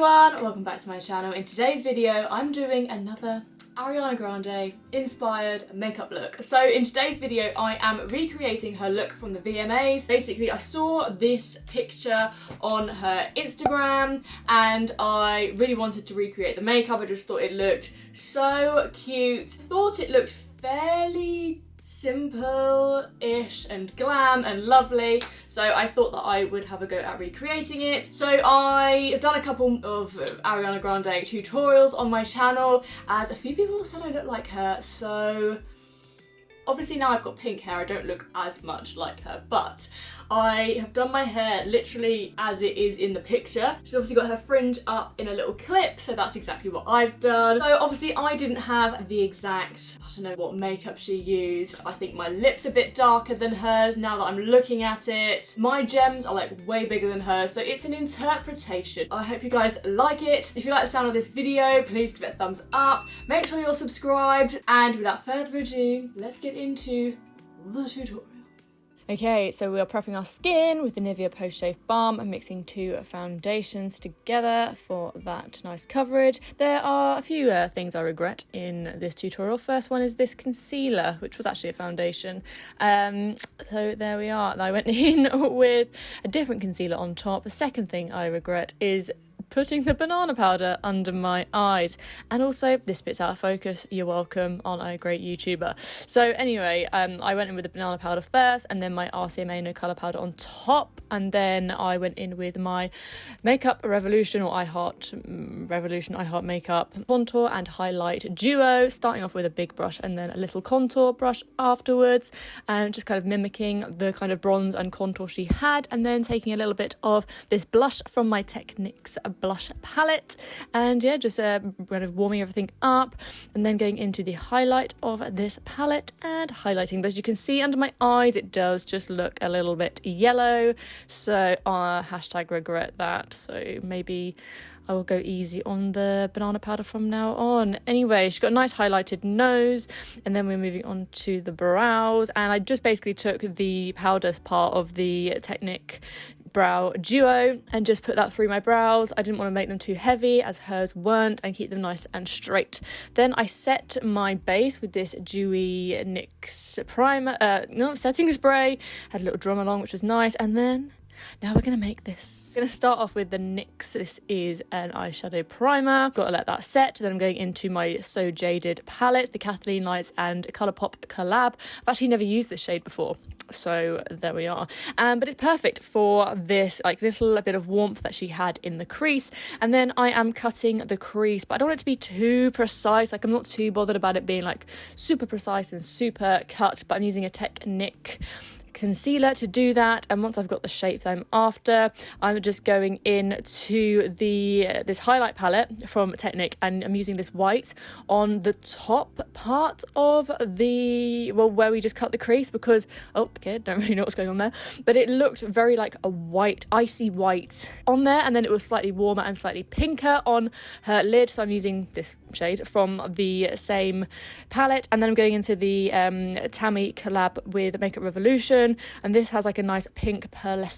everyone, welcome back to my channel. In today's video I'm doing another Ariana Grande inspired makeup look. So in today's video I am recreating her look from the VMAs. Basically I saw this picture on her Instagram and I really wanted to recreate the makeup. I just thought it looked so cute. Thought it looked fairly simple-ish and glam and lovely, so I thought that I would have a go at recreating it. So I have done a couple of Ariana Grande tutorials on my channel as a few people said I look like her, so obviously now I've got pink hair I don't look as much like her, but I have done my hair literally as it is in the picture. She's obviously got her fringe up in a little clip, so that's exactly what I've done. So obviously I didn't have the exact, I don't know what makeup she used. I think my lip's a bit darker than hers now that I'm looking at it. My gems are like way bigger than hers, so it's an interpretation. I hope you guys like it. If you like the sound of this video, please give it a thumbs up. Make sure you're subscribed, and without further ado, let's get into the tutorial. Okay, so we are prepping our skin with the Nivea Post Shave Balm and mixing two foundations together for that nice coverage. There are a few things I regret in this tutorial. First one is this concealer, which was actually a foundation. So there we are. I went in with a different concealer on top. The second thing I regret is putting the banana powder under my eyes, and also this bit's out of focus, you're welcome, aren't I a great YouTuber? So anyway, I went in with the banana powder first and then my RCMA no colour powder on top, and then I went in with my Makeup Revolution or I Heart Makeup contour and highlight duo, starting off with a big brush and then a little contour brush afterwards, and just kind of mimicking the kind of bronze and contour she had, and then taking a little bit of this blush from my Techniques blush palette, and yeah, just kind of warming everything up, and then going into the highlight of this palette and highlighting. But as you can see under my eyes, it does just look a little bit yellow, so hashtag regret that. So maybe I will go easy on the banana powder from now on. Anyway, she's got a nice highlighted nose, and then we're moving on to the brows, and I just basically took the powder part of the Technique brow duo and just put that through my brows. I didn't want to make them too heavy as hers weren't, and keep them nice and straight. Then I set my base with this dewy NYX primer, setting spray, had a little drum along which was nice, and then now we're going to make this. I'm going to start off with the NYX. This is an eyeshadow primer. Got to let that set. Then I'm going into my So Jaded palette, the Kathleen Lights and Colourpop collab. I've actually never used this shade before, so there we are. But it's perfect for this like little bit of warmth that she had in the crease. And then I am cutting the crease, but I don't want it to be too precise. Like, I'm not too bothered about it being like super precise and super cut, but I'm using a Technique concealer to do that. And once I've got the shape that I'm after, I'm just going into this highlight palette from Technique, and I'm using this white on the top part of the, well, where we just cut the crease, because I don't really know what's going on there, but it looked very like a white, icy white on there, and then it was slightly warmer and slightly pinker on her lid, so I'm using this shade from the same palette. And then I'm going into the Tammy collab with Makeup Revolution, and this has like a nice pink pearly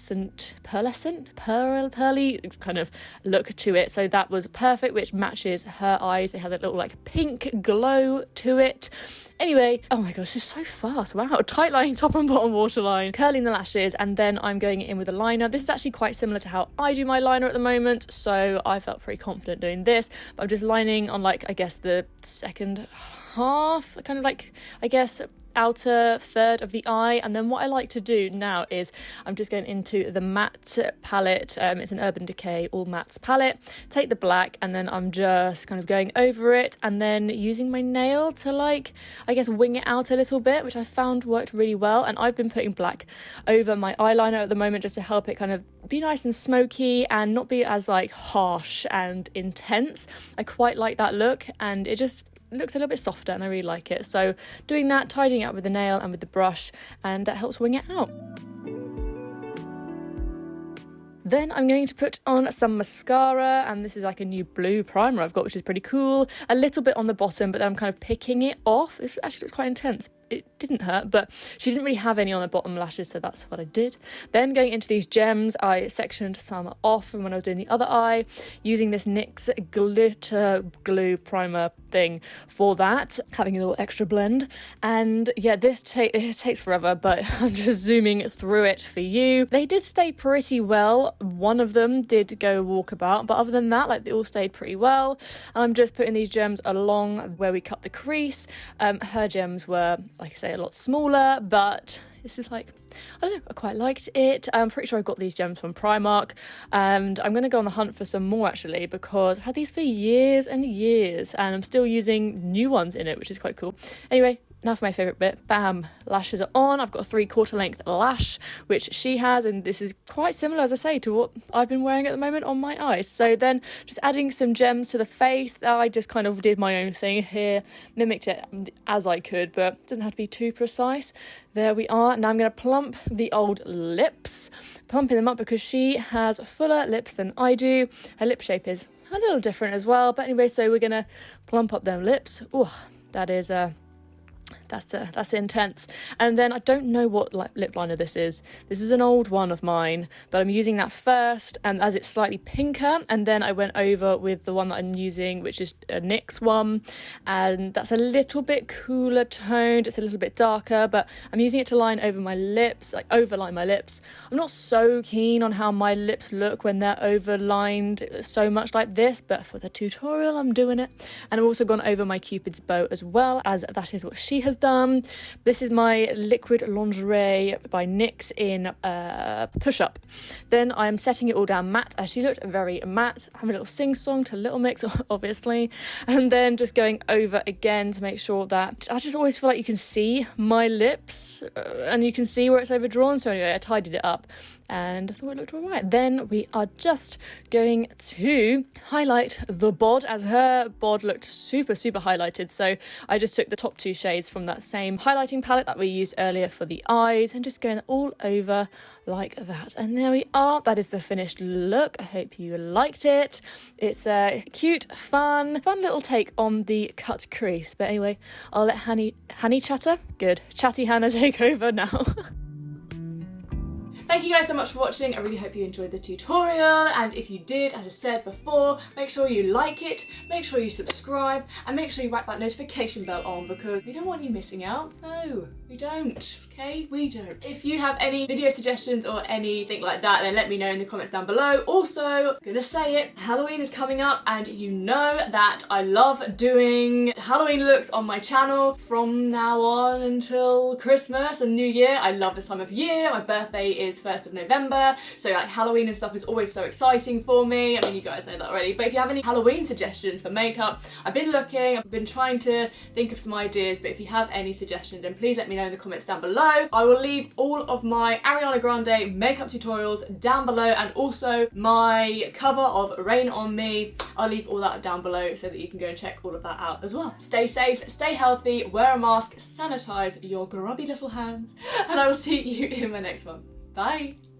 kind of look to it, so that was perfect, which matches her eyes. They had a little like pink glow to it. Anyway, oh my gosh, this is so fast. Wow, tight lining top and bottom waterline, curling the lashes, and then I'm going in with a liner. This is actually quite similar to how I do my liner at the moment, so I felt pretty confident doing this. But I'm just lining on like, I guess, the second half, kind of like, I guess, outer third of the eye. And then what I like to do now is I'm just going into the matte palette. It's an Urban Decay all matte palette. Take the black, and then I'm just kind of going over it, and then using my nail to like, I guess, wing it out a little bit, which I found worked really well. And I've been putting black over my eyeliner at the moment just to help it kind of be nice and smoky and not be as like harsh and intense. I quite like that look, and it just looks a little bit softer and I really like it. So doing that, tidying it up with the nail and with the brush, and that helps wing it out. Then I'm going to put on some mascara, and this is like a new blue primer I've got, which is pretty cool. A little bit on the bottom, but then I'm kind of picking it off. This actually looks quite intense. it didn't hurt, but she didn't really have any on the bottom lashes, so that's what I did. Then going into these gems, I sectioned some off from when I was doing the other eye, using this NYX glitter glue primer thing for that, having a little extra blend. And yeah, this takes forever, but I'm just zooming through it for you. They did stay pretty well. One of them did go walkabout, but other than that, like, they all stayed pretty well. I'm just putting these gems along where we cut the crease. Her gems were, like I say, a lot smaller, but this is like, I don't know, I quite liked it. I'm pretty sure I got these gems from Primark, and I'm going to go on the hunt for some more actually, because I've had these for years and years and I'm still using new ones in it, which is quite cool. Anyway, now for my favourite bit. Bam! Lashes are on. I've got a 3/4 length lash, which she has, and this is quite similar, as I say, to what I've been wearing at the moment on my eyes. So then just adding some gems to the face. I just kind of did my own thing here, mimicked it as I could, but it doesn't have to be too precise. There we are. Now I'm going to plump the old lips, plumping them up because she has fuller lips than I do. Her lip shape is a little different as well, but anyway, so we're going to plump up them lips. Oh, that is that's intense. And then I don't know what lip liner this is. This is an old one of mine, but I'm using that first, and as it's slightly pinker, and then I went over with the one that I'm using, which is a NYX one, and that's a little bit cooler toned. It's a little bit darker, but I'm using it to line over my lips, like overline my lips. I'm not so keen on how my lips look when they're overlined so much like this, but for the tutorial I'm doing it. And I've also gone over my Cupid's bow as well, as that is what she has done. This is my liquid lingerie by NYX in Push Up. Then I'm setting it all down matte, as she looked very matte. Having a little sing-song to Little Mix, obviously. And then just going over again to make sure that I just always feel like you can see my lips and you can see where it's overdrawn. So anyway, I tidied it up and I thought it looked all right. Then we are just going to highlight the bod, as her bod looked super highlighted, so I just took the top 2 shades from that same highlighting palette that we used earlier for the eyes and just going all over like that. And there we are. That is the finished look. I hope you liked it. It's a cute, fun little take on the cut crease. But anyway, I'll let Chatty Hannah take over now. Thank you guys so much for watching. I really hope you enjoyed the tutorial, and if you did, as I said before, make sure you like it, make sure you subscribe, and make sure you whack that notification bell on, because we don't want you missing out. No, we don't, okay? We don't. If you have any video suggestions or anything like that, then let me know in the comments down below. Also, I'm gonna say it, Halloween is coming up, and you know that I love doing Halloween looks on my channel from now on until Christmas and New Year. I love this time of year. My birthday is 1st of November, so like Halloween and stuff is always so exciting for me. I mean, you guys know that already, but if you have any Halloween suggestions for makeup, I've been looking, I've been trying to think of some ideas, but if you have any suggestions, then please let me know in the comments down below. I will leave all of my Ariana Grande makeup tutorials down below, and also my cover of Rain on Me. I'll leave all that down below so that you can go and check all of that out as well. Stay safe, stay healthy, wear a mask, sanitize your grubby little hands, and I will see you in my next one. Bye!